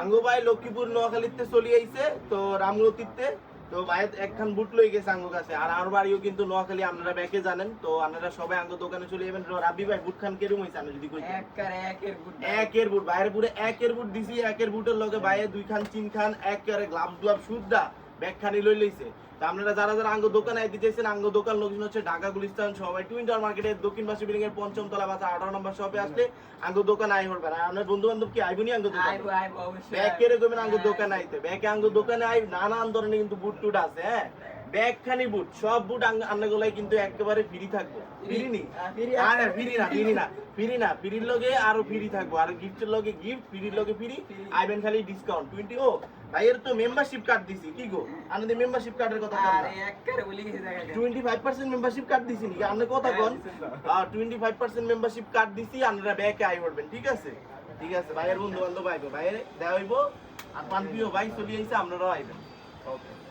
আঙ্গো ভাই লক্ষ্মীপুর নোয়াখালীতে চলে আইছে তো রামগতিতে তো ভাই একখান বুট লই গেছে আঙ্গো কাছে আর আমার বাড়িও কিন্তু নোয়াখালী আপনারা ব্যাকে জানেন তো আপনারা সবাই আঙ্গো দোকানে চলে যাবেন রাবি ভাই বুট খান কেরম হইছে আমি যদি কই একের বুট বাইরে পুরো একের বুট দিছি একের বুটের লগে বাইরে দুই খান তিন খান একেবারে গ্লাভ সুদ্ধা ব্যাগখানি লই লইছে তা আপনারা যারা যারা আঙ্গো দোকানে আইতে চাইছেন আঙ্গো দোকান লোকেশন হচ্ছে ঢাকা গুলিস্তান সবাই টুইন টাওয়ার মার্কেটের দক্ষিণ পাশে বিল্ডিং এর পঞ্চম তলা বাসা 18 নম্বর শপে আসলে আঙ্গো দোকান আই হরবে আর আপনার বন্ধু বান্ধব কি আইবনি আঙ্গো দোকান আইবো অবশ্যই ব্যাগ কেড়ে কইবেন আঙ্গো দোকান আইতে ব্যাগে আঙ্গো দোকানে আই নানান ধরনের কিন্তু বুট টুট আছে হ্যাঁ ব্যাগখানি বুট সব বুট আন্নাগুলাই কিন্তু একেবারে ফ্রি থাকবো ফ্রি নি আরে ফ্রি না ফ্রির লগে আরো ফ্রি থাকবো আর গিফটের লগে গিফট ফ্রির লগে ফ্রি আইবেন খালি ডিসকাউন্ট 20 ও ভাইয়ের তো মেম্বারশিপ কার্ড দিছি কি গো আমাদের মেম্বারশিপ কার্ডের কথা আরে একবারে বলি গেছে জায়গা 25% মেম্বারশিপ কার্ড দিছি নি আপনি কথা কোন 25% মেম্বারশিপ কার্ড দিছি আপনারা ব্যাকে আই করবেন ঠিক আছে ভাইয়ের বন্ধু বান্ধব আইবো ভাইয়ের দেওয়া হইবো আর পান পিও ভাই চলে আইছে আপনারাও আইবেন ওকে